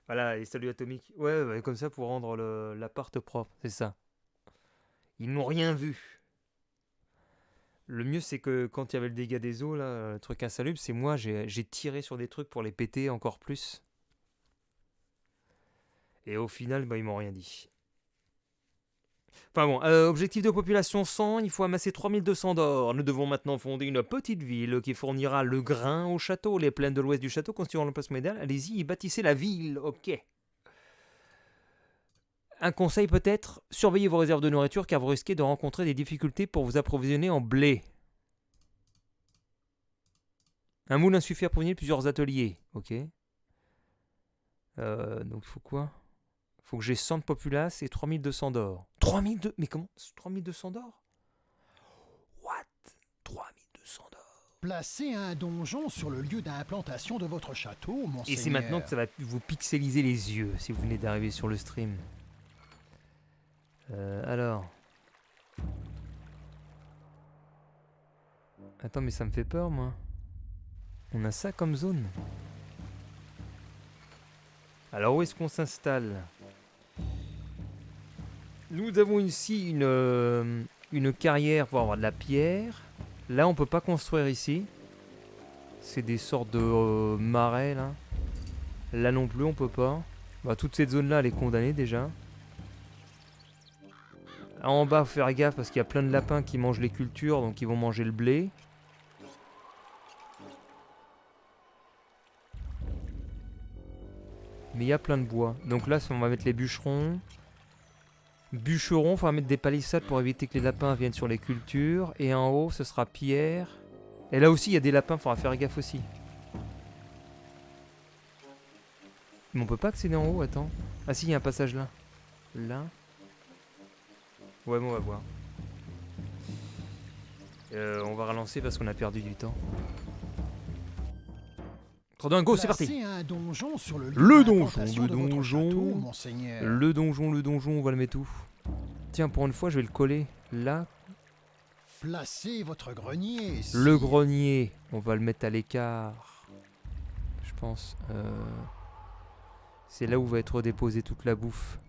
Voilà, les statues atomiques. Ouais, ouais, comme ça pour rendre l'appart propre, c'est ça. Ils n'ont rien vu. Le mieux, c'est que quand il y avait le dégât des eaux, là, le truc insalubre, c'est moi, j'ai tiré sur des trucs pour les péter encore plus. Et au final, bah, ils m'ont rien dit. Enfin bon, objectif de population 100, il faut amasser 3200 d'or. Nous devons maintenant fonder une petite ville qui fournira le grain au château. Les plaines de l'ouest du château constitueront l'emplacement idéal. Allez-y, bâtissez la ville, ok. Un conseil peut-être, surveillez vos réserves de nourriture car vous risquez de rencontrer des difficultés pour vous approvisionner en blé. Un moulin suffit à provenir plusieurs ateliers, ok. Donc il faut quoi? Faut que j'ai 100 de populace et 3200 d'or. 3200. Mais comment? 3200 d'or? What? 3200 d'or. Placez un donjon sur le lieu d'implantation de votre château, Et c'est maintenant que monseigneur. ça va vous pixeliser les yeux si vous venez d'arriver sur le stream. Alors. Attends, mais ça me fait peur, moi. On a ça comme zone. Alors, où est-ce qu'on s'installe? Nous avons ici une carrière pour avoir de la pierre. Là, on peut pas construire ici. C'est des sortes de marais, là. Là non plus, on peut pas. Bah, toute cette zone-là, elle est condamnée déjà. En bas, faut faire gaffe parce qu'il y a plein de lapins qui mangent les cultures, donc ils vont manger le blé. Mais il y a plein de bois. Donc là, on va mettre les bûcherons. Bûcherons, il faudra mettre des palissades pour éviter que les lapins viennent sur les cultures. Et en haut, ce sera pierre. Et là aussi, il y a des lapins, il faudra faire gaffe aussi. Mais on peut pas accéder en haut, attends. Ah si, il y a un passage là. Là. Ouais, bon, on va voir. On va relancer parce qu'on a perdu du temps. 3, 2, 1, go, c'est parti. Placez un donjon sur le lieu Le donjon, d'implantation le de votre château, donjon. monseigneur. Le donjon, on va le mettre où? Tiens, pour une fois, je vais le coller là. Placez votre grenier, Le sire. grenier, on va le mettre à l'écart. Je pense. C'est là où va être déposée toute la bouffe.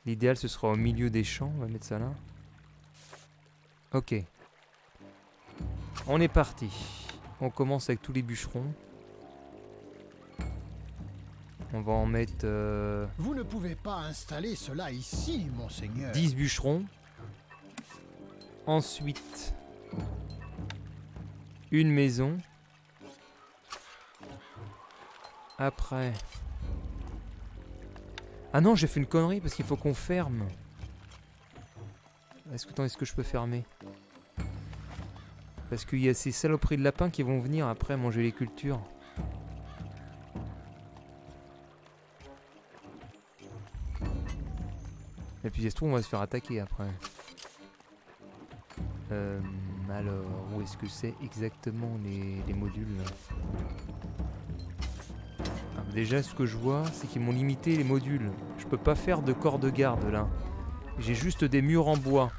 L'idéal, ce sera au milieu des champs. On va mettre ça là. Ok. On est parti. On commence avec tous les bûcherons. On va en mettre Vous ne pouvez pas installer cela ici, monseigneur. 10 bûcherons. Ensuite, une maison. Après... Ah non, j'ai fait une connerie parce qu'il faut qu'on ferme. Est-ce que je peux fermer? Parce qu'il y a ces saloperies de lapins qui vont venir après manger les cultures. Et puis, ça se trouve, on va se faire attaquer après. Alors, où est-ce que c'est exactement les modules là? Déjà, ce que je vois, c'est qu'ils m'ont limité les modules. Je peux pas faire de corps de garde là. J'ai juste des murs en bois.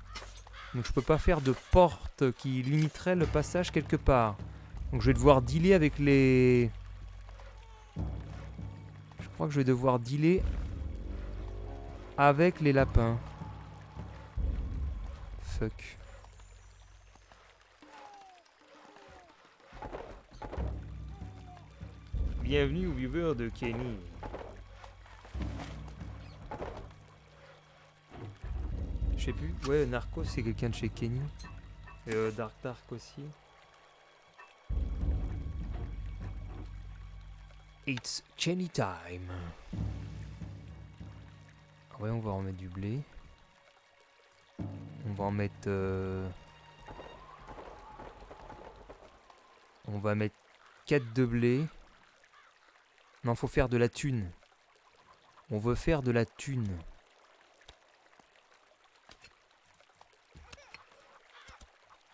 Donc je peux pas faire de porte qui limiterait le passage quelque part. Donc je vais devoir dealer avec les... Je crois que je vais devoir dealer avec les lapins. Fuck. Bienvenue aux viewers de Kenny. Je sais plus. Ouais, Narcos, c'est quelqu'un de chez Kenny. Et Dark Dark aussi. It's Kenny time. Ouais, on va en mettre du blé. On va en mettre... On va mettre 4 de blé. Non, faut faire de la thune. On veut faire de la thune.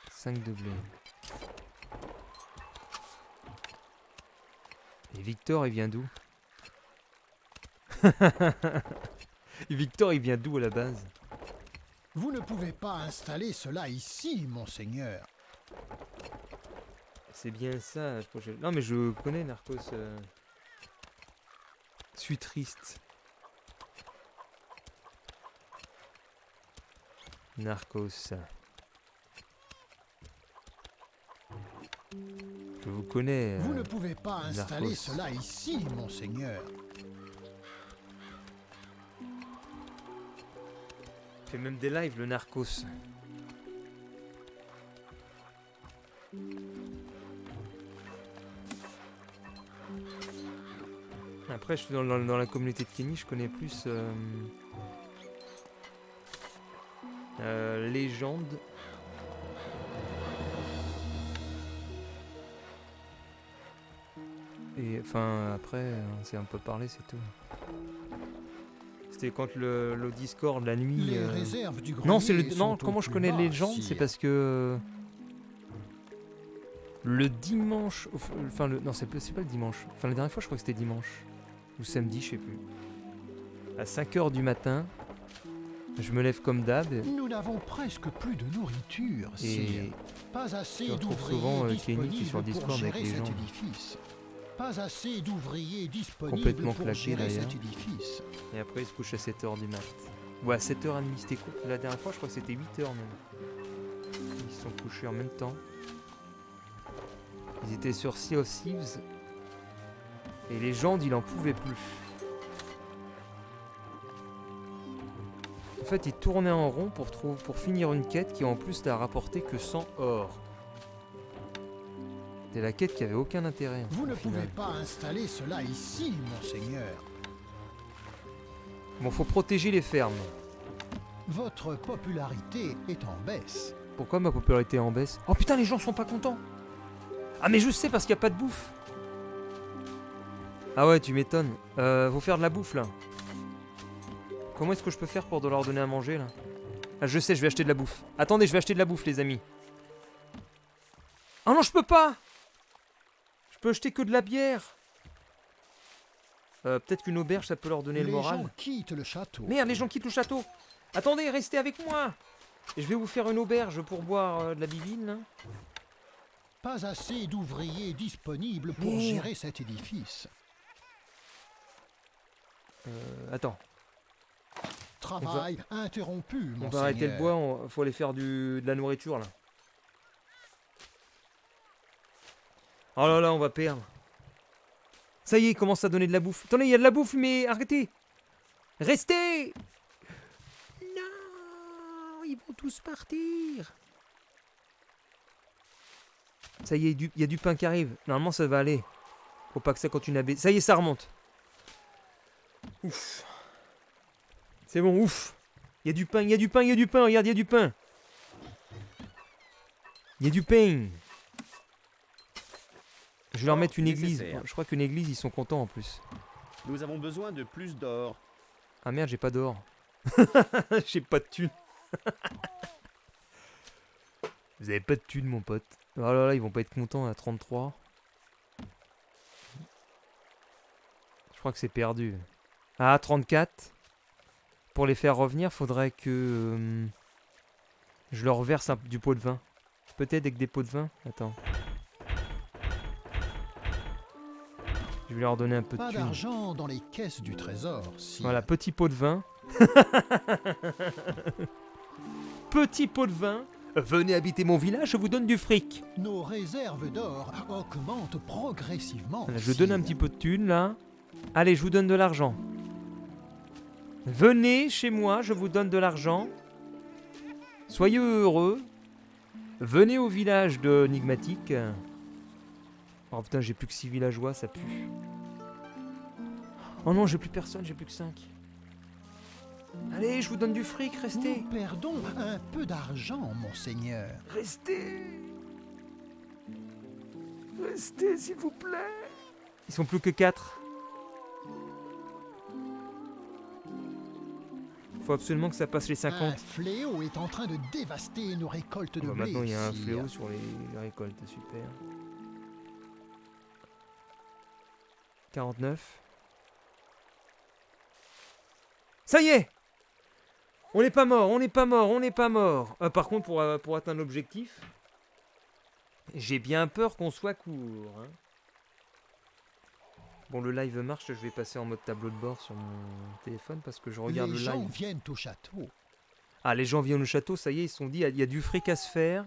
Cinq de blé. Et Victor, il vient d'où? Victor, il vient d'où à la base? Vous ne pouvez pas installer cela ici, monseigneur. C'est bien ça. Non, mais je connais Narcos. Je suis triste. Narcos. Je vous connais. Vous ne pouvez pas installer Narcos. cela ici, monseigneur. Il fait même des lives, le Narcos. Après, je suis dans la communauté de Kenny, je connais plus Légende. Et enfin, après, on s'est un peu parlé, c'est tout. C'était quand le Discord, la nuit. Les réserves du grenier Non, c'est le. sont Non, au comment je plus connais bas, Légende, c'est sire. parce que. Le dimanche. Enfin, non, c'est pas le dimanche. Enfin, la dernière fois, je crois que c'était dimanche. Ou samedi, je sais plus. À 5h du matin, je me lève comme d'hab. Nous n'avons presque plus de nourriture, sire. Et Pas assez je retrouve d'ouvriers souvent Kenny qui est sur disponibles pour Discord avec gérer les cet gens. édifice. Pas assez d'ouvriers disponibles Complètement pour claqués, gérer d'ailleurs. cet édifice. Et après, il se couche à 7h du mat. Ou à 7h30, c'était quoi? La dernière fois, je crois que c'était 8h même. Ils se sont couchés en même temps. Ils étaient sur Sea of Thieves. Et les gens, ils en pouvaient plus. En fait, ils tournaient en rond pour finir une quête qui en plus n'a rapporté que 100 or. C'était la quête qui avait aucun intérêt. Vous au ne final. pouvez pas installer cela ici, monseigneur. Bon, faut protéger les fermes. Votre popularité est en baisse. Pourquoi ma popularité est en baisse? Oh putain, les gens sont pas contents. Ah mais je sais, parce qu'il n'y a pas de bouffe. Ah ouais, tu m'étonnes. Faut faire de la bouffe là. Comment est-ce que je peux faire pour leur donner à manger là? Ah je sais, je vais acheter de la bouffe. Attendez, je vais acheter de la bouffe les amis. Oh non, je peux pas. Je peux acheter que de la bière. Peut-être qu'une auberge, ça peut leur donner le Les moral. gens quittent le château. Merde, les gens quittent le château. Attendez, restez avec moi. Et je vais vous faire une auberge pour boire de la bibine là. Pas assez d'ouvriers disponibles pour Merde. gérer cet édifice. Attends. Travail interrompu, On monseigneur. va arrêter le bois, faut aller faire de la nourriture là. Oh là là, on va perdre. Ça y est, il commence à donner de la bouffe. Attendez, il y a de la bouffe, mais arrêtez. Restez. Non, ils vont tous partir. Ça y est, il y a du pain qui arrive. Normalement, ça va aller. Faut pas que ça continue à baisser. Ça y est, ça remonte. Ouf. C'est bon, ouf. Il y a du pain, il y a du pain, il y a du pain. Regarde, il y a du pain. Il y a du pain. Je vais leur mettre une église. nécessaire. Je crois qu'une église, ils sont contents en plus. Nous avons besoin de plus d'or. Ah merde, j'ai pas d'or. J'ai pas de thunes. Vous avez pas de thunes, mon pote. Oh là là, ils vont pas être contents à 33. Je crois que c'est perdu. Ah, 34. Pour les faire revenir, faudrait que je leur verse du pot de vin. Peut-être avec des pots de vin. Attends. Je vais leur donner un peu de Pas thunes. d'argent dans les caisses du trésor, sire. Voilà, petit pot de vin. Petit pot de vin. Venez habiter mon village, je vous donne du fric. Nos réserves d'or augmentent progressivement. Voilà, je donne un sire. petit peu de thunes là. Allez, je vous donne de l'argent. Venez chez moi, je vous donne de l'argent. Soyez heureux. Venez au village de Nigmatique. Oh putain, j'ai plus que 6 villageois, ça pue. Oh non, j'ai plus personne, j'ai plus que 5. Allez, je vous donne du fric, restez. Nous perdons un peu d'argent, monseigneur. Restez. Restez, s'il vous plaît. Ils sont plus que 4. Faut absolument que ça passe les 50. Un fléau est en train de dévaster nos récoltes de Bah, blé. maintenant, il y a un sire. fléau sur les récoltes, super. 49. Ça y est. On n'est pas mort, on n'est pas mort, on n'est pas mort. Par contre, pour atteindre l'objectif, j'ai bien peur qu'on soit court. Hein. Bon, le live marche, je vais passer en mode tableau de bord sur mon téléphone parce que je regarde Les le gens live. viennent au château. Ah, les gens viennent au château, ça y est, ils se sont dit, il y a du fric à se faire.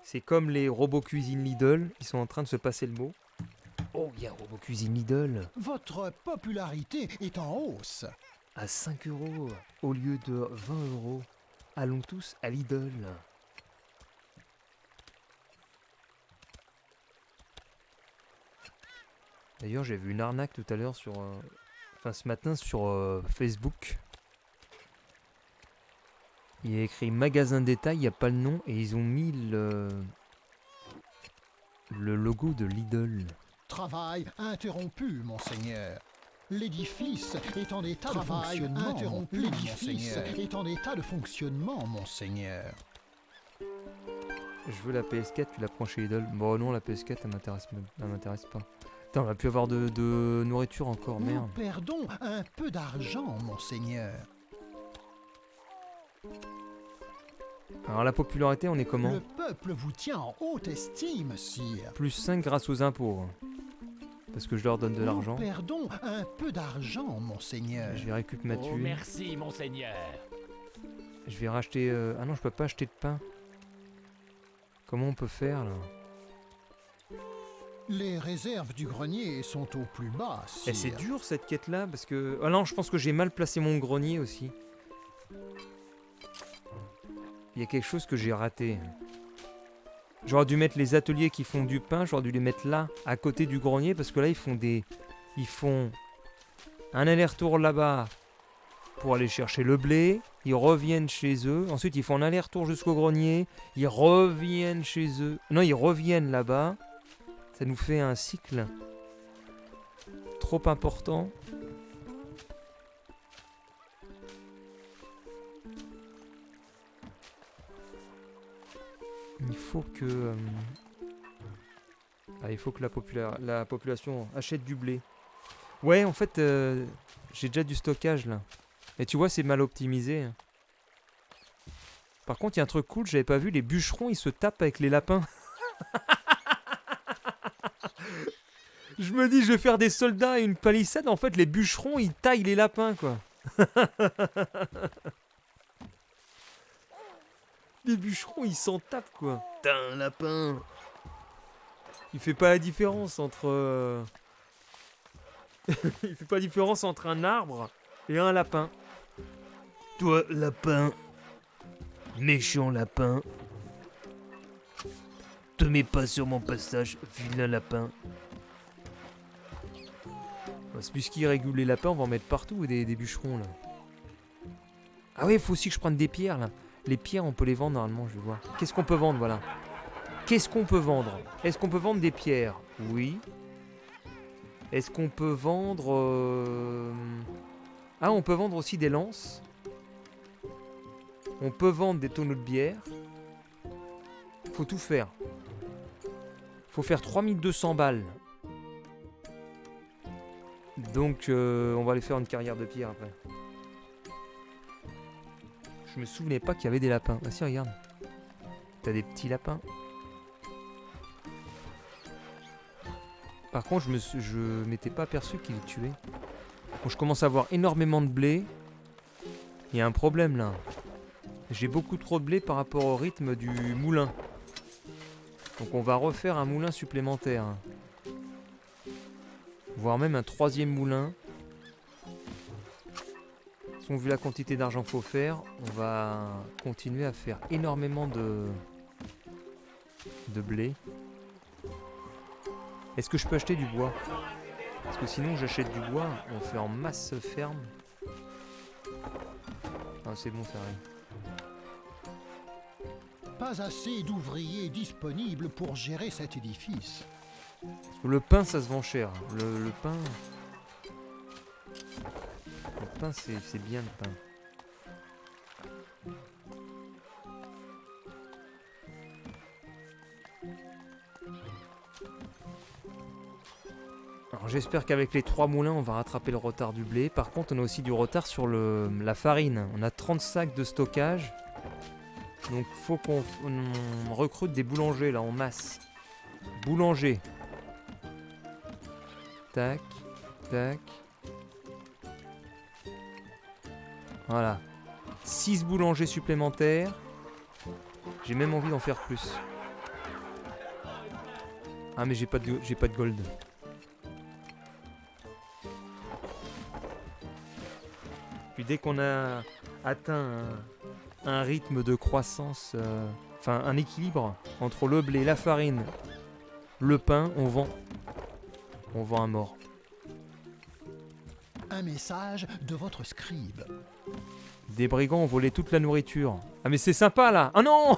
C'est comme les robots cuisine Lidl, ils sont en train de se passer le mot. Oh, il y a un robot cuisine Lidl Votre popularité est en hausse. à 5 € au lieu de 20 €. Allons tous à Lidl. D'ailleurs, j'ai vu une arnaque tout à l'heure sur... Enfin, ce matin sur Facebook. Il y a écrit magasin détail, il n'y a pas le nom, et ils ont mis le logo de Lidl. Travail interrompu, monseigneur. L'édifice est en état de Travail fonctionnement. interrompu, L'édifice monseigneur. est en état de fonctionnement, monseigneur. Je veux la PS4, tu la prends chez Lidl. Bon non, la PS4, elle m'intéresse pas. Putain, on va plus avoir de nourriture encore, Nous merde. perdons un peu d'argent, monseigneur. Alors la popularité, on est comment Le peuple vous tient en haute estime, sire. Plus 5 grâce aux impôts. Parce que je leur donne de l'argent. Nous perdons un peu d'argent, monseigneur. Je vais récupérer ma Oh, thune. merci, monseigneur. Je vais racheter... Ah non, je peux pas acheter de pain. Comment on peut faire, là? Les réserves du grenier sont au plus bas, sire. Eh, c'est dur, cette quête-là, parce que... Ah non, je pense que j'ai mal placé mon grenier, aussi. Il y a quelque chose que j'ai raté. J'aurais dû mettre les ateliers qui font du pain, j'aurais dû les mettre là, à côté du grenier, parce que là, ils font un aller-retour là-bas pour aller chercher le blé, ils reviennent chez eux, ensuite ils font un aller-retour jusqu'au grenier, ils reviennent chez eux, non, ils reviennent là-bas, ça nous fait un cycle trop important. Il faut que... il faut que la population achète du blé. Ouais, en fait, j'ai déjà du stockage là. Et tu vois, c'est mal optimisé. Par contre, il y a un truc cool, j'avais pas vu, les bûcherons, ils se tapent avec les lapins. Je me dis, je vais faire des soldats et une palissade. En fait, les bûcherons, ils taillent les lapins, quoi. Les bûcherons, ils s'en tapent, quoi. Putain, un lapin. Il fait pas la différence entre... Il fait pas la différence entre un arbre et un lapin. Toi, lapin. Méchant lapin. Te mets pas sur mon passage, vilain lapin. C'est puisqu'il régule les lapins, on va en mettre partout des bûcherons, là. Ah oui, il faut aussi que je prenne des pierres, là. Les pierres, on peut les vendre normalement, je vais voir. Qu'est-ce qu'on peut vendre, voilà. Qu'est-ce qu'on peut vendre? Est-ce qu'on peut vendre des pierres? Oui. Est-ce qu'on peut vendre... Ah, on peut vendre aussi des lances. On peut vendre des tonneaux de bière. Faut tout faire. Faut faire 3200 balles. Donc, on va aller faire une carrière de pierre après. Je me souvenais pas qu'il y avait des lapins. Ah si, regarde. T'as des petits lapins. Par contre, je m'étais pas aperçu qu'il les tuait. Bon, je commence à avoir énormément de blé. Il y a un problème là. J'ai beaucoup trop de blé par rapport au rythme du moulin. Donc on va refaire un moulin supplémentaire. Voire même un troisième moulin. Si on vu la quantité d'argent qu'il faut faire, on va continuer à faire énormément de blé. Est-ce que je peux acheter du bois? Parce que sinon j'achète du bois, on fait en masse ferme. Ah c'est bon, ça arrive. Pas assez d'ouvriers disponibles pour gérer cet édifice. Parce que le pain ça se vend cher. Le pain... Le pain c'est bien le pain. Alors j'espère qu'avec les 3 moulins on va rattraper le retard du blé. Par contre on a aussi du retard sur la farine. On a 30 sacs de stockage. Donc faut qu'on recrute des boulangers là en masse. Boulanger. Tac, tac. Voilà. 6 boulangers supplémentaires. J'ai même envie d'en faire plus. Ah mais j'ai pas de gold. Puis dès qu'on a atteint un rythme de croissance, enfin un équilibre entre le blé, la farine, le pain, on vend. On vend à mort. Un message de votre scribe. Des brigands ont volé toute la nourriture. Ah mais c'est sympa là. Ah non.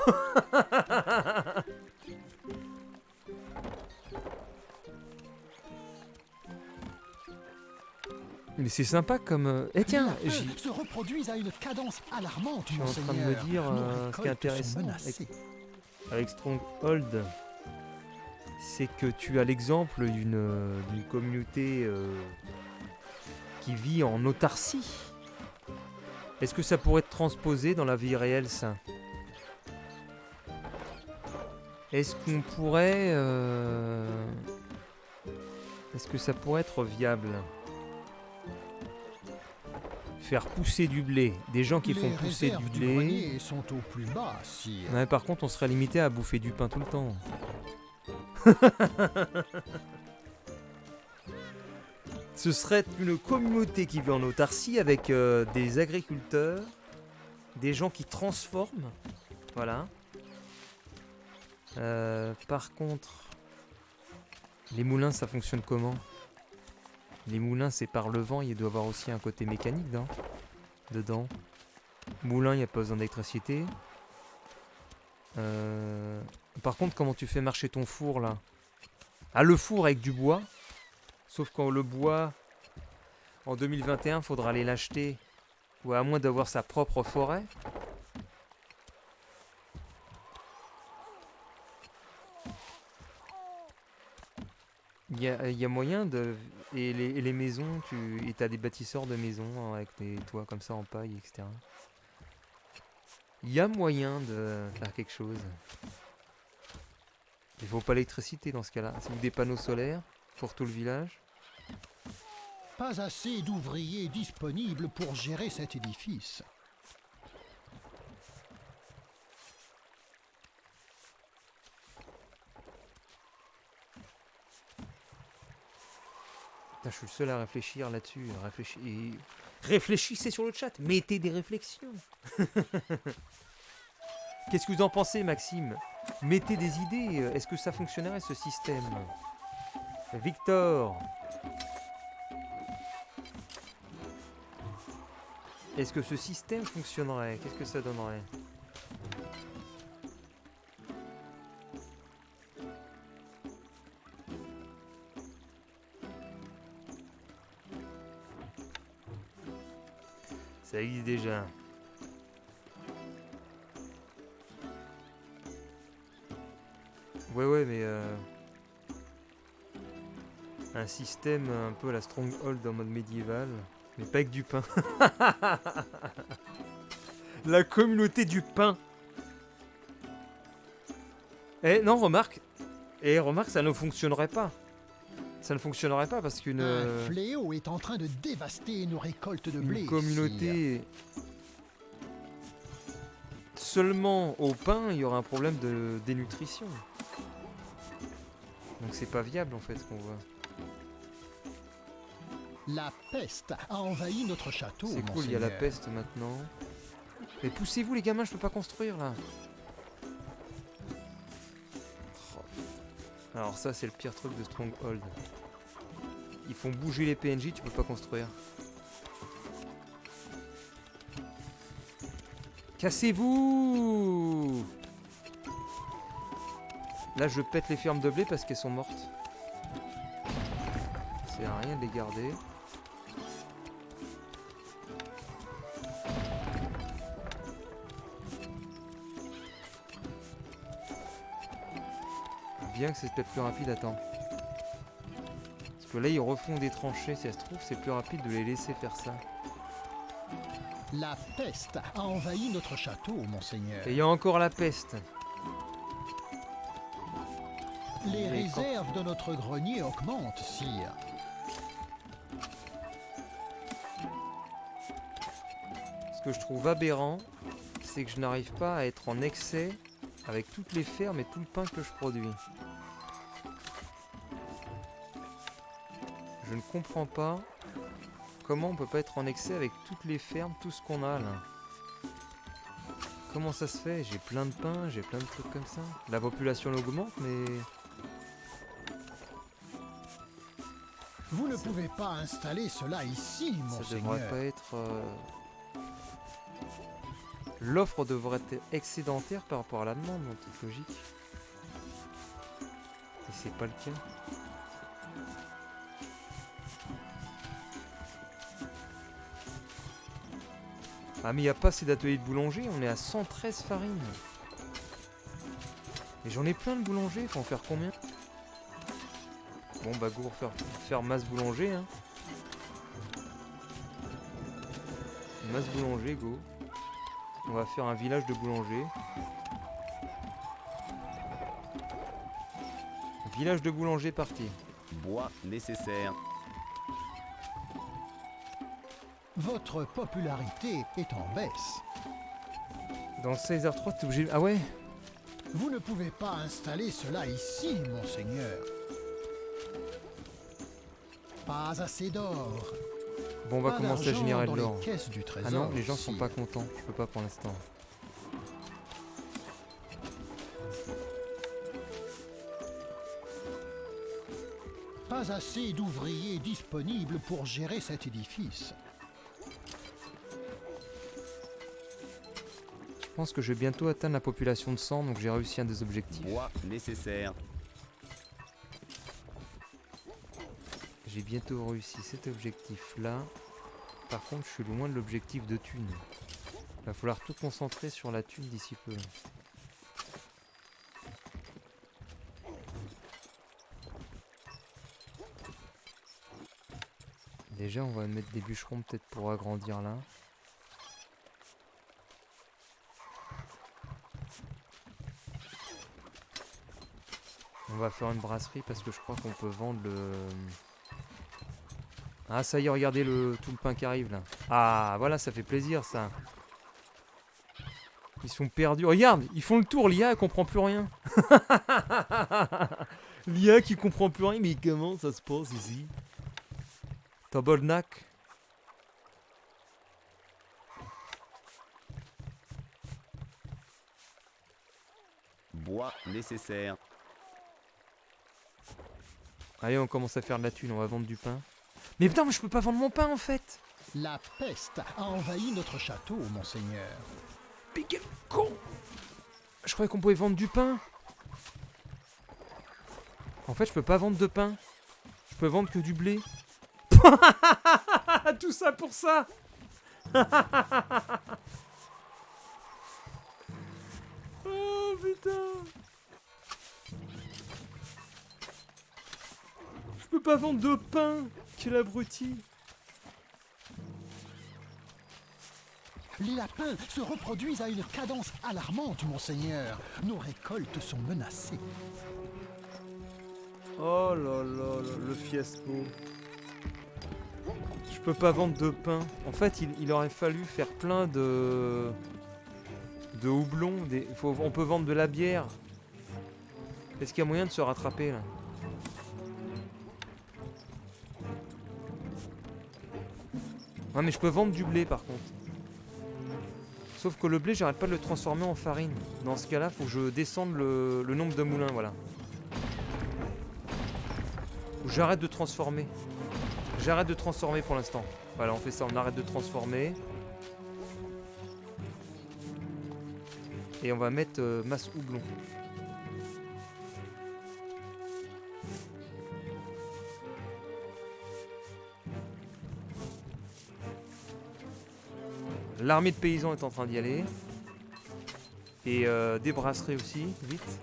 Mais c'est sympa comme... Eh tiens, Les feux se reproduisent à une cadence alarmante, je suis en train de monseigneur. me dire Nos ce qui est récoltes intéressant sont menacées. avec Stronghold, c'est que tu as l'exemple d'une communauté qui vit en autarcie. Est-ce que ça pourrait être transposé dans la vie réelle, ça? Est-ce qu'on pourrait... Est-ce que ça pourrait être viable? Faire pousser du blé. Des gens qui font Les pousser du réserves du blé. grenier sont au plus bas, sire. Ouais, par contre, on serait limité à bouffer du pain tout le temps. Ce serait une communauté qui vit en autarcie avec des agriculteurs, des gens qui transforment. Voilà. Par contre, les moulins, ça fonctionne comment? Les moulins, c'est par le vent, il doit y avoir aussi un côté mécanique dedans. Moulin, il n'y a pas besoin d'électricité. Par contre, comment tu fais marcher ton four là? Ah, le four avec du bois. Sauf quand le bois, en 2021, faudra aller l'acheter. Ou à moins d'avoir sa propre forêt. Il y a moyen de... Et les maisons, t'as des bâtisseurs de maisons avec des toits comme ça en paille, etc. Il y a moyen de faire quelque chose. Il faut pas l'électricité dans ce cas-là. Ou des panneaux solaires pour tout le village. Pas assez d'ouvriers disponibles pour gérer cet édifice. Putain, je suis le seul à réfléchir là-dessus. Réfléchissez sur le chat. Mettez des réflexions. Qu'est-ce que vous en pensez, Maxime? Mettez des idées. Est-ce que ça fonctionnerait, ce système? Victor. Est-ce que ce système fonctionnerait? Qu'est-ce que ça donnerait? Ça existe déjà. Ouais, mais un système un peu à la Stronghold en mode médiéval, mais pas avec du pain. La communauté du pain. Non, remarque, ça ne fonctionnerait pas. Ça ne fonctionnerait pas parce qu'une Un fléau est en train de dévaster nos récoltes de blé. une communauté seulement au pain, il y aura un problème de dénutrition. Donc c'est pas viable en fait ce qu'on voit. La peste a envahi notre château. C'est cool, il y a la monseigneur. peste maintenant. Mais poussez-vous les gamins, je peux pas construire là. Oh. Alors ça c'est le pire truc de Stronghold. Ils font bouger les PNJ, tu peux pas construire. Cassez-vous! Là je pète les fermes de blé parce qu'elles sont mortes. Ça sert à rien de les garder. Bien que c'est peut-être plus rapide, attends. Parce que là ils refont des tranchées, si ça se trouve c'est plus rapide de les laisser faire ça. La peste a envahi notre château, monseigneur. Et il y a encore la peste. Les Et quand- réserves de notre grenier augmentent, sire. que je trouve aberrant, c'est que je n'arrive pas à être en excès avec toutes les fermes et tout le pain que je produis. Je ne comprends pas comment on peut pas être en excès avec toutes les fermes, tout ce qu'on a là. Comment ça se fait? J'ai plein de pain, j'ai plein de trucs comme ça. La population augmente, mais... Vous ne pouvez pas installer cela ici, ça monseigneur. devrait pas être... L'offre devrait être excédentaire par rapport à la demande, en toute logique. Et c'est pas le cas. Ah mais il n'y a pas assez d'ateliers de boulanger, on est à 113 farines. Et j'en ai plein de boulangers, il faut en faire combien? Bon bah go, faire masse boulanger hein. Masse boulanger, go. On va faire un village de boulanger. Village de boulanger parti. Bois nécessaire. Votre popularité est en baisse. Dans le 16h3, t'es obligé... Ah ouais? Vous ne pouvez pas installer cela ici, monseigneur. Pas assez d'or. Bon, on va Pas commencer à d'argent générer dans de les l'or. caisses du trésor, Ah non, les gens sont sire. pas contents. Je peux pas pour l'instant. Pas assez d'ouvriers disponibles pour gérer cet édifice. Je pense que je vais bientôt atteindre la population de 100, donc j'ai réussi un des objectifs. Bois nécessaire. J'ai bientôt réussi cet objectif-là. Par contre, je suis loin de l'objectif de thune. Il va falloir tout concentrer sur la thune d'ici peu. Déjà, on va mettre des bûcherons peut-être pour agrandir là. On va faire une brasserie parce que je crois qu'on peut vendre le... Ah ça y est, regardez tout le pain qui arrive là. Ah voilà, ça fait plaisir ça. Ils sont perdus. Regarde, ils font le tour, l'IA elle comprend plus rien. L'IA qui comprend plus rien, mais comment ça se passe ici? Tabernacle. Bois nécessaire. Allez, on commence à faire de la thune, on va vendre du pain. Mais putain, moi je peux pas vendre mon pain en fait. La peste a envahi notre château, monseigneur. Mais quel con! Je croyais qu'on pouvait vendre du pain. En fait, je peux pas vendre de pain. Je peux vendre que du blé. Tout ça pour ça. Oh putain. Je peux pas vendre de pain. Quel abruti. Les lapins se reproduisent à une cadence alarmante, monseigneur. Nos récoltes sont menacées. Oh là là, le fiasco. Je peux pas vendre de pain. En fait, il aurait fallu faire plein de houblon. On peut vendre de la bière. Est-ce qu'il y a moyen de se rattraper là? Ouais, mais je peux vendre du blé par contre. Sauf que le blé, j'arrête pas de le transformer en farine. Dans ce cas-là, faut que je descende le nombre de moulins, voilà. J'arrête de transformer. J'arrête de transformer pour l'instant. Voilà, on fait ça, on arrête de transformer. Et on va mettre masse houblon. L'armée de paysans est en train d'y aller. Et des brasseries aussi, vite.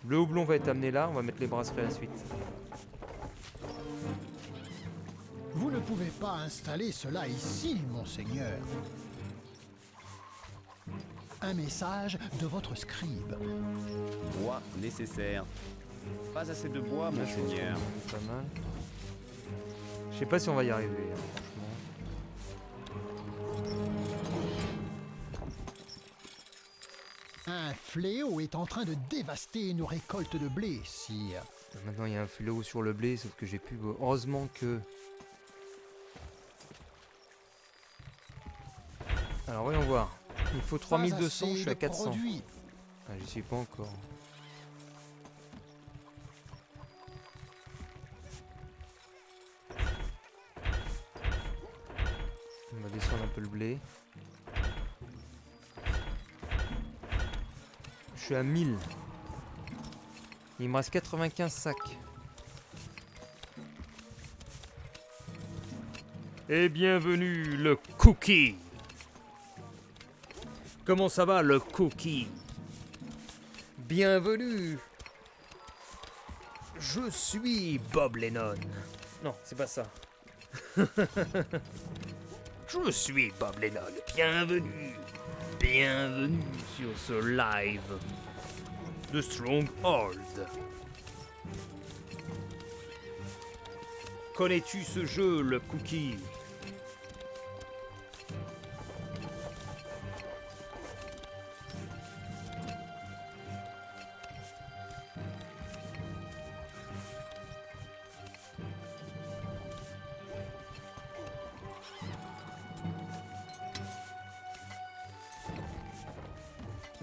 Le houblon va être amené là, on va mettre les brasseries à la suite. Vous ne pouvez pas installer cela ici, monseigneur. Un message de votre scribe. Bois nécessaire. Pas assez de bois, Là, je pense monseigneur. qu'on en a pas mal. Je sais pas si on va y arriver, hein, franchement. Un fléau est en train de dévaster nos récoltes de blé, sire. Maintenant, il y a un fléau sur le blé, sauf que j'ai plus... Heureusement que... Alors, voyons voir. Il faut 3200, je suis à 400. Ah, j'y suis pas encore. On va descendre un peu le blé. Je suis à 1000. Il me reste 95 sacs. Et bienvenue le cookie. Comment ça va le cookie? Bienvenue. Je suis Bob Lennon. Non, c'est pas ça. Je suis Bob Lennon. Bienvenue. Bienvenue sur ce live de Stronghold. Connais-tu ce jeu, le cookie?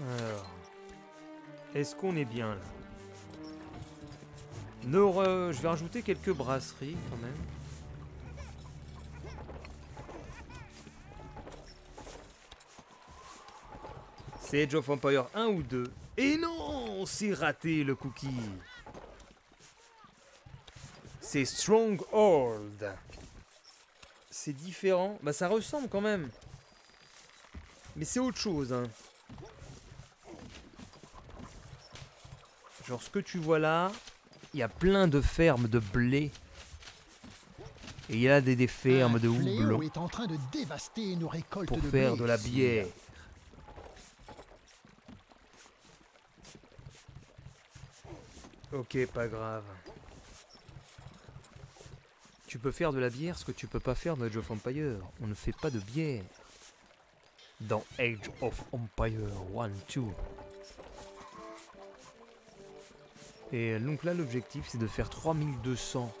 Alors, est-ce qu'on est bien là? Je vais rajouter quelques brasseries quand même. C'est Age of Empires 1 ou 2? Et non, c'est raté le cookie. C'est Stronghold. C'est différent. Bah ça ressemble quand même. Mais c'est autre chose, hein. Genre ce que tu vois là, il y a plein de fermes de blé. Et il y a des fermes de houblon est en train de dévaster nos récoltes pour de faire blé, de la sire. bière. Ok, pas grave. Tu peux faire de la bière, ce que tu peux pas faire dans Age of Empires. On ne fait pas de bière. Dans Age of Empires 1, 2. Et donc là, l'objectif, c'est de faire 3200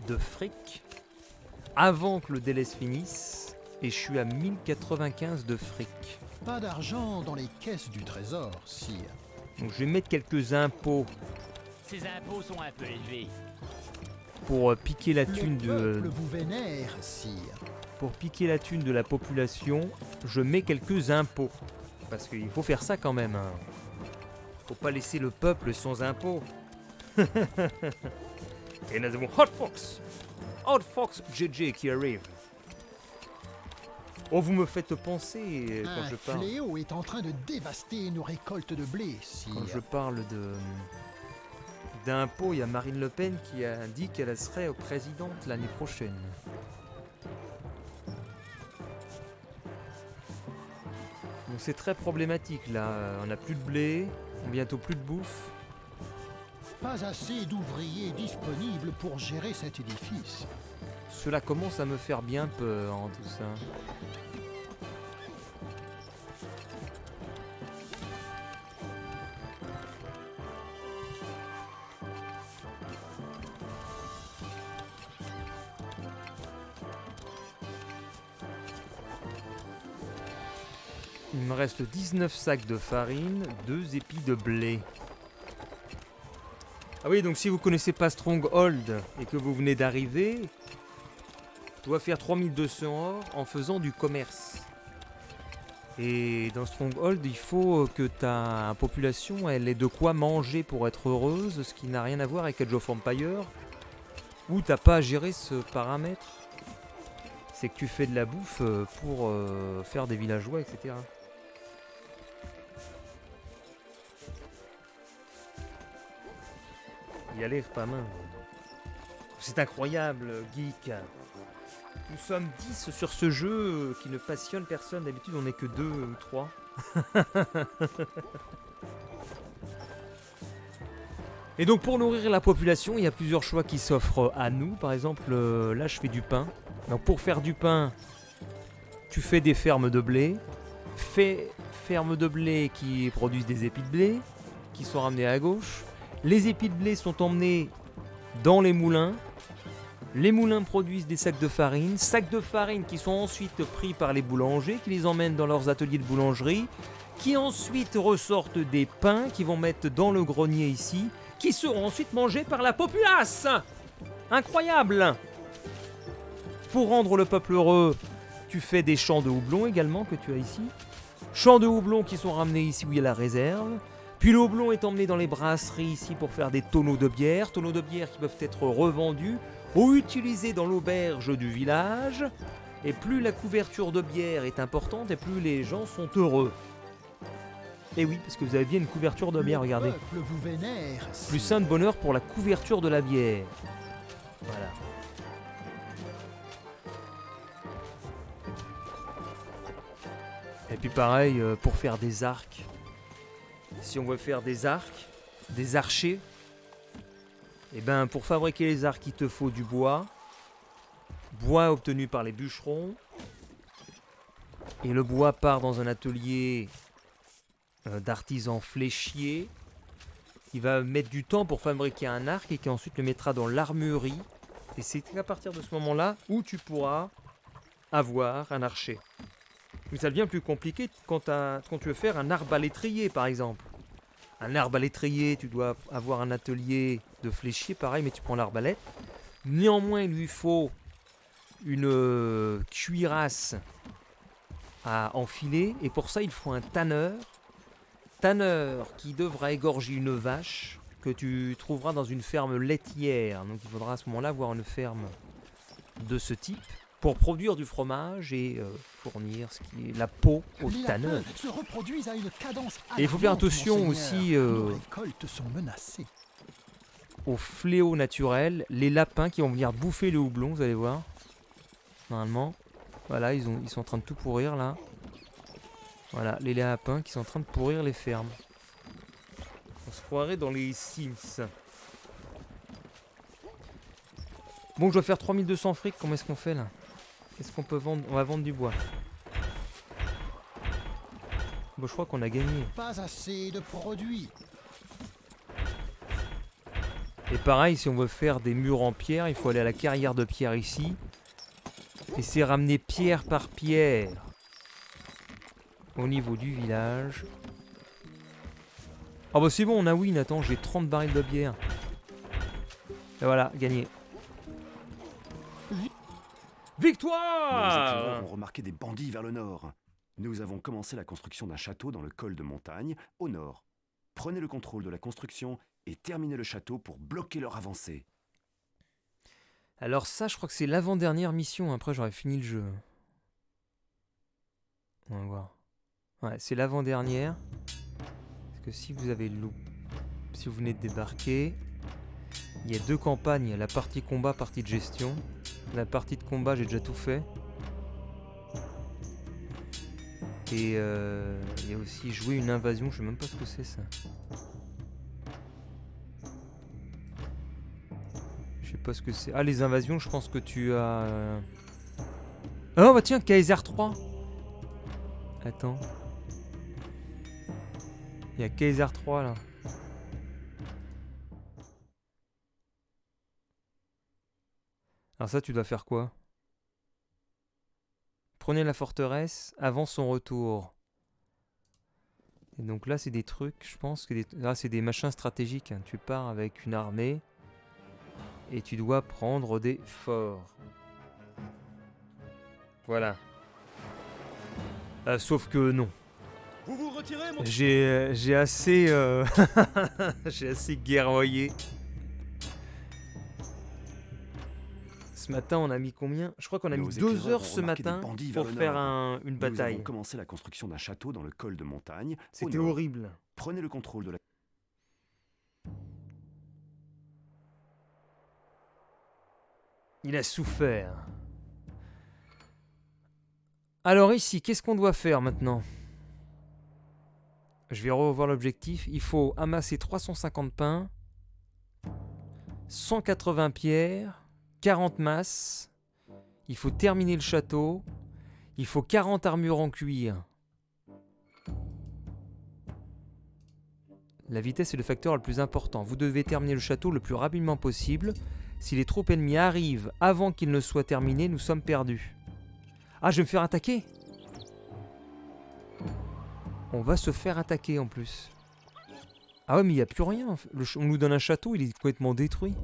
de fric avant que le délai se finisse. Et je suis à 1095 de fric. Pas d'argent dans les caisses du trésor, sire. Donc je vais mettre quelques impôts Ces impôts sont un peu élevés. pour piquer la thune Le de... peuple vous vénère, sire. Pour piquer la thune de la population, je mets quelques impôts. Parce qu'il faut faire ça quand même, hein. Faut pas laisser le peuple sans impôts. Et nous avons Hot Fox. Hot Fox JJ qui arrive. Oh, vous me faites penser quand Un je parle. fléau est en train de dévaster nos récoltes de blé, sire. Quand je parle d'impôts, il y a Marine Le Pen qui a dit qu'elle serait présidente l'année prochaine. Donc c'est très problématique là. On n'a plus de blé, bientôt plus de bouffe. Pas assez d'ouvriers disponibles pour gérer cet édifice. Cela commence à me faire bien peur, hein, tout ça. Il me reste 19 sacs de farine, 2 épis de blé. Ah oui, donc si vous connaissez pas Stronghold et que vous venez d'arriver, tu dois faire 3200 or en faisant du commerce. Et dans Stronghold, il faut que ta population elle ait de quoi manger pour être heureuse, ce qui n'a rien à voir avec Age of Empires, où t'as pas à gérer ce paramètre. C'est que tu fais de la bouffe pour faire des villageois, etc. Y aller pas main. C'est incroyable, geek. Nous sommes 10 sur ce jeu qui ne passionne personne. D'habitude, on n'est que 2 ou 3. Et donc pour nourrir la population, il y a plusieurs choix qui s'offrent à nous. Par exemple, là je fais du pain. Donc pour faire du pain, tu fais des fermes de blé. Fermes de blé qui produisent des épis de blé, qui sont ramenés à gauche. Les épis de blé sont emmenés dans les moulins. Les moulins produisent des sacs de farine qui sont ensuite pris par les boulangers, qui les emmènent dans leurs ateliers de boulangerie, qui ensuite ressortent des pains qu'ils vont mettre dans le grenier ici, qui seront ensuite mangés par la populace. Incroyable! Pour rendre le peuple heureux, tu fais des champs de houblon également que tu as ici. Champs de houblon qui sont ramenés ici où il y a la réserve. Puis le houblon est emmené dans les brasseries ici pour faire des tonneaux de bière qui peuvent être revendus ou utilisés dans l'auberge du village. Et plus la couverture de bière est importante et plus les gens sont heureux. Et oui, parce que vous avez bien une couverture de bière, regardez. Le peuple vous vénère. Plus sain de bonheur pour la couverture de la bière. Voilà. Et puis pareil, pour faire des arcs. Si on veut faire des arcs, des archers, et ben pour fabriquer les arcs, il te faut du bois. Bois obtenu par les bûcherons. Et le bois part dans un atelier d'artisan fléchier. Il va mettre du temps pour fabriquer un arc et qui ensuite le mettra dans l'armurerie. Et c'est à partir de ce moment-là où tu pourras avoir un archer. Mais ça devient plus compliqué quand tu veux faire un arbalétrier par exemple. Un arbalétrier, tu dois avoir un atelier de fléchier, pareil, mais tu prends l'arbalète. Néanmoins, il lui faut une cuirasse à enfiler, et pour ça, il faut un tanneur. Tanneur qui devra égorger une vache que tu trouveras dans une ferme laitière. Donc il faudra à ce moment-là avoir une ferme de ce type pour produire du fromage et fournir ce qui est la peau au Les tanneur. lapins se reproduisent à une cadence Et il faut faire alarmante, attention monseigneur. aussi Nos récoltes sont menacées. aux fléaux naturels, les lapins qui vont venir bouffer le houblon, vous allez voir. Normalement, voilà, ils sont en train de tout pourrir là. Voilà, les lapins qui sont en train de pourrir les fermes. On se croirait dans les Sims. Bon, je dois faire 3200 fric, comment est-ce qu'on fait là? Qu'est-ce qu'on peut vendre? On va vendre du bois. Bon, je crois qu'on a gagné. Pas assez de produits. Et pareil, si on veut faire des murs en pierre, il faut aller à la carrière de pierre ici. Et c'est ramener pierre par pierre au niveau du village. Ah bah c'est bon, on a win, attends, j'ai 30 barils de bière. Et voilà, gagné. Nos Victoire! éclaireurs ont remarqué des bandits vers le nord. Nous avons commencé la construction d'un château dans le col de montagne, au nord. Prenez le contrôle de la construction et terminez le château pour bloquer leur avancée. Alors ça, je crois que c'est l'avant-dernière mission, après j'aurais fini le jeu. On va voir. Ouais, c'est l'avant-dernière. Parce que si vous avez si vous venez de débarquer, il y a deux campagnes, la partie combat, partie de gestion. La partie de combat, j'ai déjà tout fait. Et il y a aussi jouer une invasion, je sais même pas ce que c'est ça. Je sais pas ce que c'est. Ah, les invasions, je pense que tu as... Oh bah tiens, Kaiser 3. Attends. Il y a Kaiser 3 là. Alors ça, tu dois faire quoi? Prenez la forteresse avant son retour. Et donc là, c'est des trucs, je pense que là, c'est des machins stratégiques. Hein. Tu pars avec une armée et tu dois prendre des forts. Voilà. Sauf que non. Vous vous retirez, mon... J'ai assez... j'ai assez guerroyé. Ce matin, on a mis combien? Je crois qu'on a Nos mis 2 éclaireurs heures ont ce remarqué des matin bandits vers pour le faire nord. une Nous bataille. avons commencé la construction d'un château dans le col de montagne, au C'était nord. horrible. Prenez le contrôle de la... Il a souffert. Alors ici, qu'est-ce qu'on doit faire maintenant? Je vais revoir l'objectif. Il faut amasser 350 pains 180 pierres, 40 masses. Il faut terminer le château. Il faut 40 armures en cuir. La vitesse est le facteur le plus important. Vous devez terminer le château le plus rapidement possible. Si les troupes ennemies arrivent avant qu'il ne soit terminé, nous sommes perdus. Ah, je vais me faire attaquer. On va se faire attaquer en plus. Ah ouais, mais il n'y a plus rien. On nous donne un château, il est complètement détruit.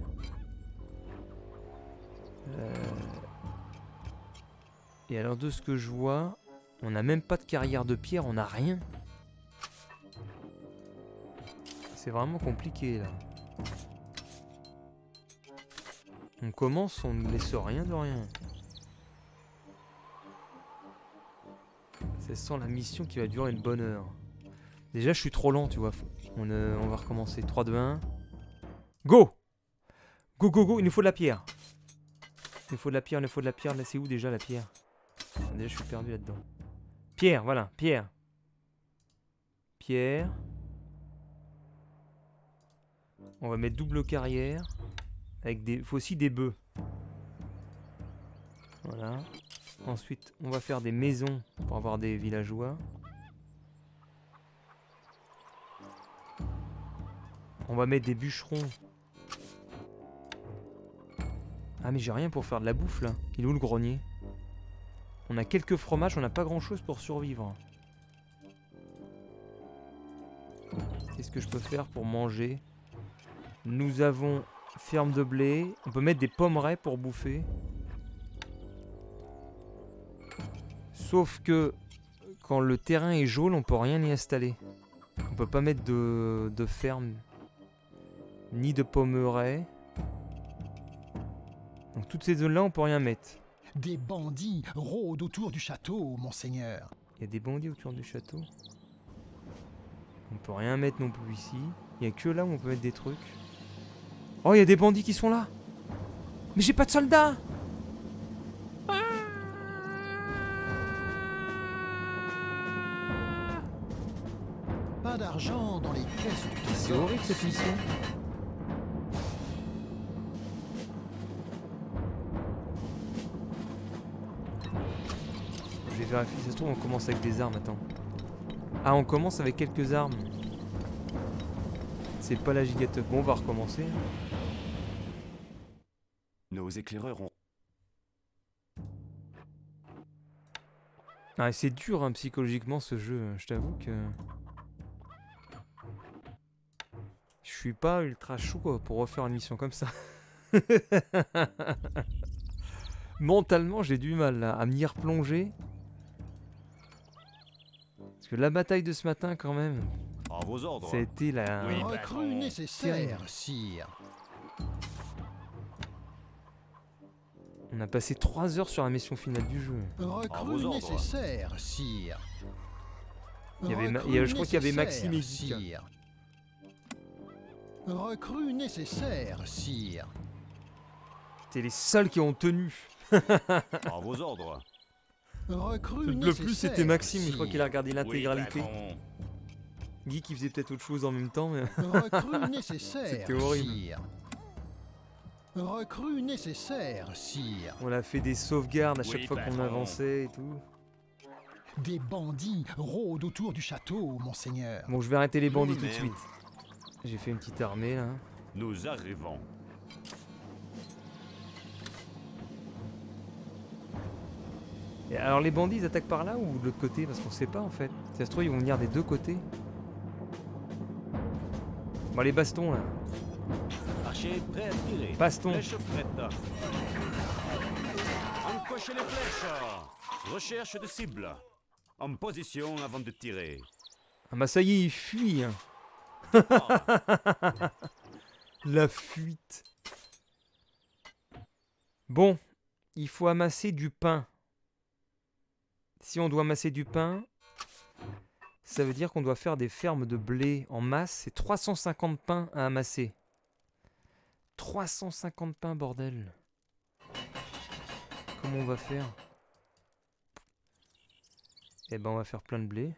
Et alors de ce que je vois, on n'a même pas de carrière de pierre, on n'a rien. C'est vraiment compliqué là. On commence, on ne laisse rien de rien. Ça sent la mission qui va durer une bonne heure. Déjà je suis trop lent, tu vois. On va recommencer. 3, 2, 1. Go! Go, go, go, il nous faut de la pierre. Il nous faut de la pierre, il nous faut de la pierre. Là c'est où déjà la pierre? Déjà je suis perdu là-dedans. Pierre, voilà, pierre. Pierre. On va mettre double carrière. Avec des. Faut aussi des bœufs. Voilà. Ensuite, on va faire des maisons pour avoir des villageois. On va mettre des bûcherons. Ah mais j'ai rien pour faire de la bouffe là. Il est où le grenier? On a quelques fromages, on n'a pas grand chose pour survivre. Qu'est-ce que je peux faire pour manger? Nous avons ferme de blé. On peut mettre des pommerets pour bouffer. Sauf que quand le terrain est jaune, on peut rien y installer. On peut pas mettre de ferme ni de pommerets. Donc toutes ces zones-là, on peut rien mettre. Des bandits rôdent autour du château, monseigneur. Il y a des bandits autour du château. On peut rien mettre non plus ici. Il y a que là où on peut mettre des trucs. Oh, il y a des bandits qui sont là. Mais j'ai pas de soldats. Pas d'argent dans les caisses du C'est trésor. horrible cette mission. Je vais vérifier, ça se trouve on commence avec des armes, attends. Ah, on commence avec quelques armes. C'est pas la gigateuf. Bon, on va recommencer. Nos éclaireurs ont... Ah, c'est dur hein, psychologiquement ce jeu, je t'avoue que... Je suis pas ultra chaud quoi, pour refaire une mission comme ça. Mentalement j'ai du mal là, à m'y replonger. Parce que la bataille de ce matin quand même, À vos ordres. ça a été la... Oui. Recrue patron. nécessaire, sire. On a passé 3 heures sur la mission finale du jeu. Recrue vos ordres. nécessaire, sire. Il y avait Recrue je crois qu'il y avait nécessaire, Maxime et Guy. sire. Recrue nécessaire, sire. C'était les seuls qui ont tenu. À vos ordres. Recrue Le nécessaire, plus c'était Maxime, je crois qu'il a regardé Oui, l'intégralité. patron. Guy qui faisait peut-être autre chose en même temps, mais... Recrue nécessaire, C'était horrible. sire. Recrue nécessaire, sire. On a fait des sauvegardes à Oui, chaque fois qu'on patron. avançait et tout. Des bandits rôdent autour du château, monseigneur. Bon, je vais arrêter les bandits Oui, tout de mais- suite. J'ai fait une petite armée là. Nous arrivons. Et alors les bandits ils attaquent par là ou de l'autre côté? Parce qu'on sait pas en fait. Ça se trouve ils vont venir des deux côtés. Bon les bastons là. Archer prêt à tirer. Baston. Flèche prête. Encochez les flèches. Recherche de cible. En position avant de tirer. Ah bah ça y est, il fuit hein. La fuite. Bon, il faut amasser du pain. Si on doit amasser du pain, ça veut dire qu'on doit faire des fermes de blé en masse. C'est 350 pains à amasser. 350 pains, bordel. Comment on va faire? Eh ben, on va faire plein de blé.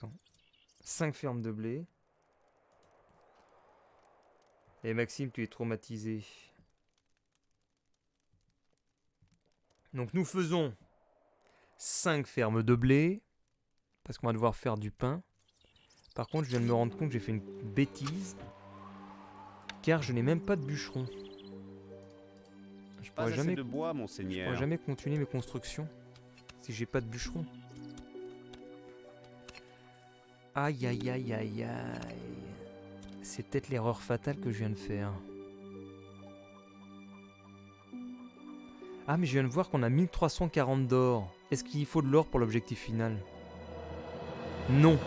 Attends. 5 fermes de blé. Et Maxime, tu es traumatisé. Donc nous faisons 5 fermes de blé. Parce qu'on va devoir faire du pain. Par contre, je viens de me rendre compte que j'ai fait une bêtise. Car je n'ai même pas de bûcheron. Je Pas pourrais assez jamais, de bois, je monseigneur. pourrais jamais continuer mes constructions. Si j'ai pas de bûcheron. Aïe aïe aïe aïe aïe. C'est peut-être l'erreur fatale que je viens de faire. Ah mais je viens de voir qu'on a 1340 d'or. Est-ce qu'il faut de l'or pour l'objectif final? Non.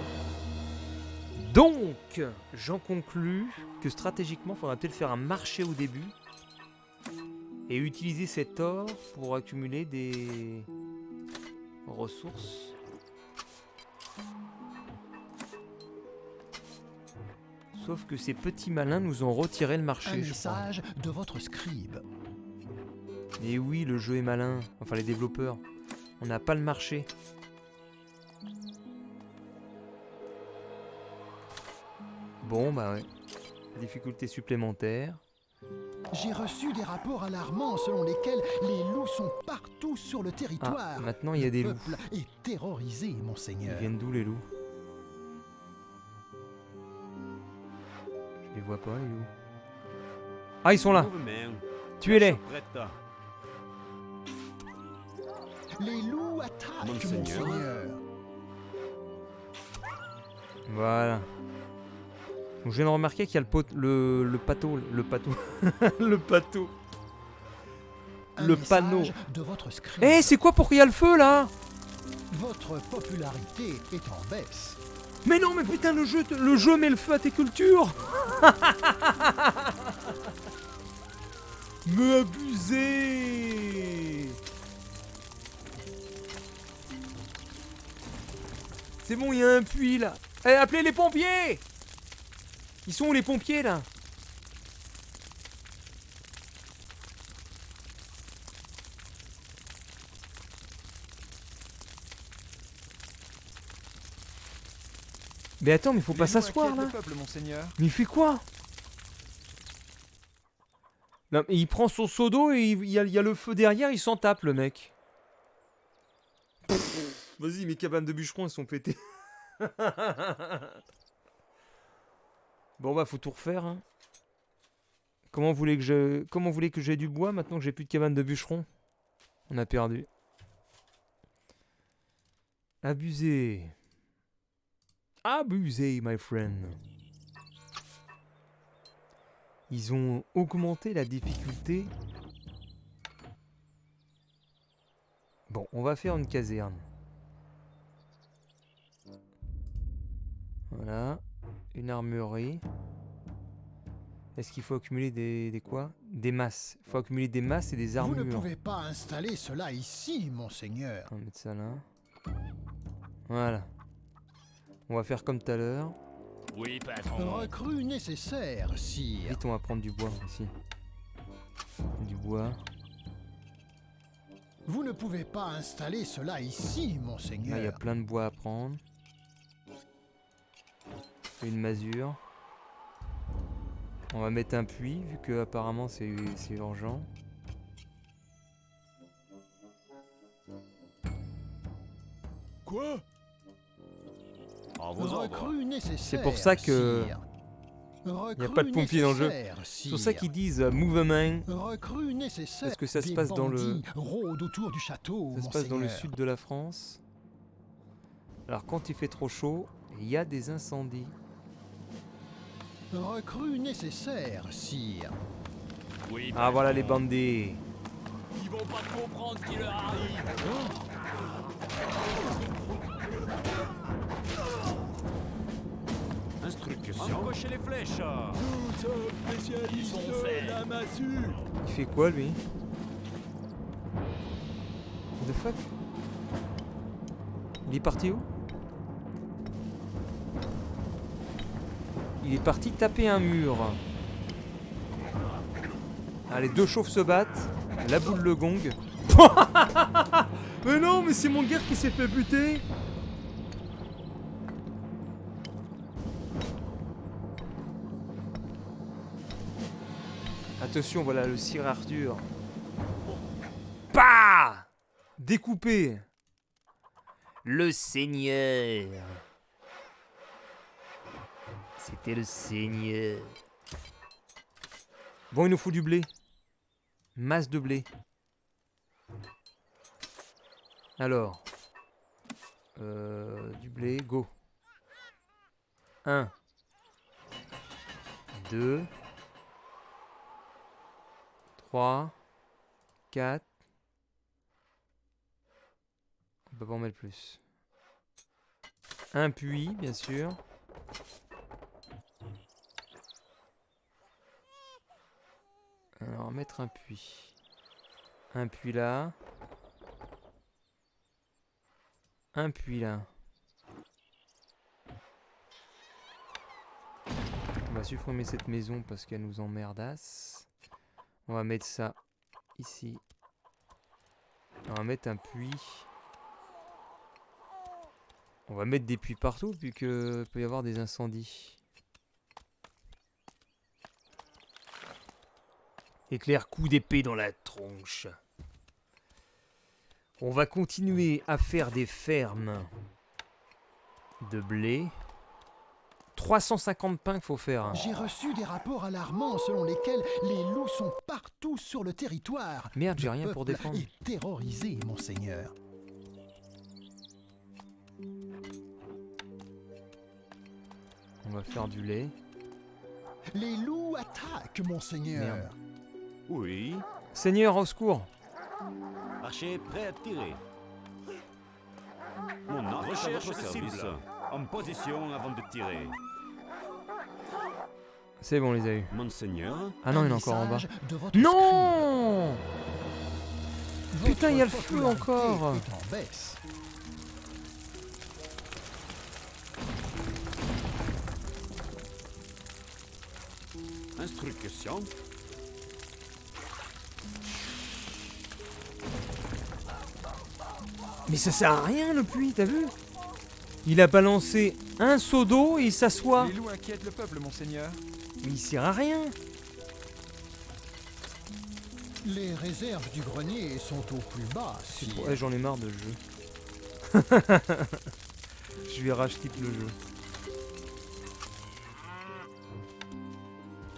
Donc, j'en conclus que stratégiquement, il faudrait peut-être faire un marché au début. Et utiliser cet or pour accumuler des ressources. Sauf que ces petits malins nous ont retiré le marché, Un je crois. message de votre scribe. Et oui, le jeu est malin. Enfin, les développeurs. On n'a pas le marché. Bon, bah ouais. Difficulté supplémentaire. J'ai reçu des rapports alarmants selon lesquels les loups sont partout sur le territoire. Ah, maintenant il y a des Le loups. peuple est terrorisé, Ils monseigneur. viennent d'où les loups? Je les vois pas, les loups. Ah, ils sont là. Mouvement. Tuez-les. Prête. Les loups attaquent, Monseigneur. monseigneur. Voilà. Donc, je viens de remarquer qu'il y a le pateau. Le pateau. Le pateau. Un Le message panneau. de votre scribe. Eh, c'est quoi pour qu'il y a le feu là? Votre popularité est en baisse. Mais non, mais putain, le jeu met le feu à tes cultures. Me abuser. C'est bon, il y a un puits là. Eh, appelez les pompiers. Ils sont où les pompiers là? Mais attends, mais faut pas s'asseoir là. Peuple, monseigneur. Mais il fait quoi? Non, mais il prend son seau d'eau et il y a le feu derrière, il s'en tape le mec. Vas-y, mes cabanes de bûcherons elles sont pétées. Bon bah faut tout refaire. Hein. Comment vous voulez que j'ai du bois maintenant que j'ai plus de cabane de bûcherons? On a perdu. Abusé. Abusé, my friend. Ils ont augmenté la difficulté. Bon, on va faire une caserne. Voilà. Une armurerie. Est-ce qu'il faut accumuler des quoi? Des masses. Il faut accumuler des masses et des Vous armures. ne pouvez pas installer cela ici, monseigneur. On va mettre ça là. Voilà. On va faire comme tout à l'heure. Oui, patron. Recrue nécessaire, sire. Vite, on va prendre du bois ici. Du bois. Vous ne pouvez pas installer cela ici, Là, il y a monseigneur. plein de bois à prendre. Une masure. On va mettre un puits, vu que apparemment c'est urgent. Quoi? À vos ordres. Recrue nécessaire. C'est pour ça que sire. y a Recrue pas de pompiers dans le jeu. nécessaire, C'est pour ça sire. qu'ils disent movement. Recrue nécessaire. Parce que ça se Des passe dans le- bandits rôdent autour du château, Ça se passe dans le monseigneur. sud de la France. Alors quand il fait trop chaud, il y a des incendies. Recrue nécessaire, sire. Oui, Ah voilà les bandits. ils vont pas comprendre ce qui leur arrive. Instruction. Encochez les flèches. Nous sommes spécialistes Ils sont de faits. la massue. Il fait quoi lui? What the fuck? Il est parti où? Il est parti taper un mur. Allez, deux chauves se battent. La boule le gong. Mais non, mais c'est mon guerre qui s'est fait buter. Attention, voilà le Sir Arthur. Bah! Découpé. Le Seigneur. C'était le Seigneur. Bon, il nous faut du blé. Masse de blé. Alors. Du blé, go. 1. 2. 3. 4. On peut pas en mettre plus. Un puits, bien sûr. Alors, mettre un puits. Un puits là. Un puits là. On va supprimer cette maison parce qu'elle nous emmerdasse. On va mettre ça ici. On va mettre un puits. On va mettre des puits partout vu qu'il peut y avoir des incendies. Éclair coup d'épée dans la tronche. On va continuer à faire des fermes de blé. 350 pains qu'il faut faire. Hein. J'ai reçu des rapports alarmants selon lesquels les loups sont partout sur le territoire. Merde, j'ai Le rien pour peuple défendre. est terrorisé, monseigneur. On va faire du lait. Les loups attaquent, monseigneur. Merde. Oui. Seigneur, au secours. Archer prêt à tirer. Mon arc recherche de cible. En position avant de tirer. C'est bon, on les a eu. Monseigneur. Ah non, Un il est encore en bas. message de votre Non! scribe. Putain, il y a le Votre feu popularité encore. est en baisse. Instruction. Mais ça sert à rien le puits, t'as vu? Il a balancé un seau d'eau et il s'assoit. Les loups inquiètent le peuple, monseigneur. Mais il sert à rien. Les réserves du grenier sont au plus bas. sire. Ouais, j'en ai marre de ce jeu. Je vais racheter le jeu.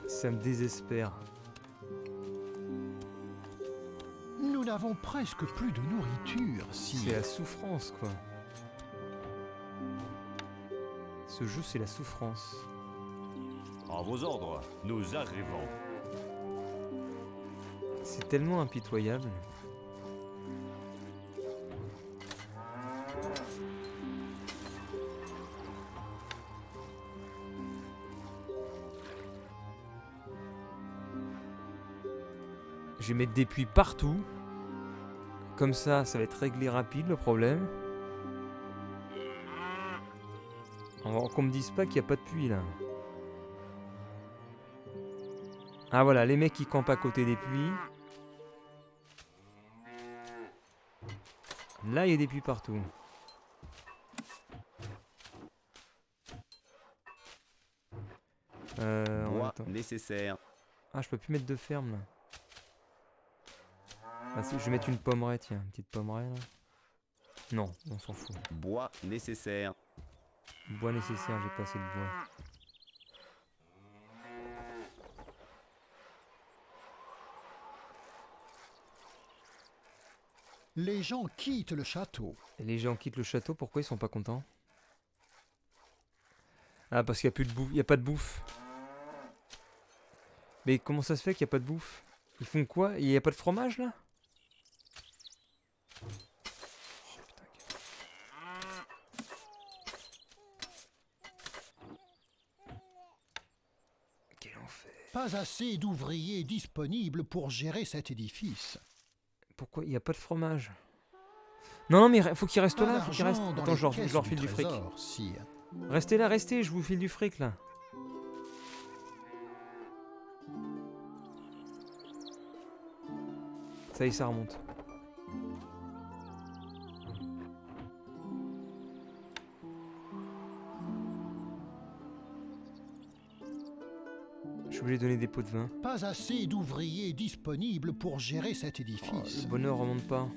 Ça me désespère. Nous n'avons presque plus de nourriture, C'est sire. la souffrance, quoi. Ce jeu, c'est la souffrance. À vos ordres, nous arrivons. C'est tellement impitoyable. Je vais mettre des puits partout. Comme ça va être réglé rapide le problème. Qu'on me dise pas qu'il n'y a pas de puits là. Ah voilà, les mecs qui campent à côté des puits. Là, il y a des puits partout. Attends. nécessaire. Ah, je peux plus mettre de ferme là. Ah, si, je vais mettre une pommeraie, tiens, une petite pommeraie là. Non, on s'en fout. Bois nécessaire. Bois nécessaire, j'ai pas assez de bois. Les gens quittent le château. Et les gens quittent le château, pourquoi ils sont pas contents? Ah, parce qu'il n'y a plus de bouffe, il n'y a pas de bouffe. Mais comment ça se fait qu'il n'y a pas de bouffe? Ils font quoi? Il n'y a pas de fromage là? Oh, putain, quel enfer. Pas assez d'ouvriers disponibles pour gérer cet édifice. Pourquoi il n'y a pas de fromage? Non, non, mais faut qu'il reste Pas là, faut qu'il reste. d'argent dans Attends, les je leur caisses file du fric. trésor, sire. Restez là, restez, je vous file du fric là. Ça y est, ça remonte. Je suis obligé de donner des pots de vin. Pas assez d'ouvriers disponibles pour gérer cet Oh, édifice. le bonheur remonte pas.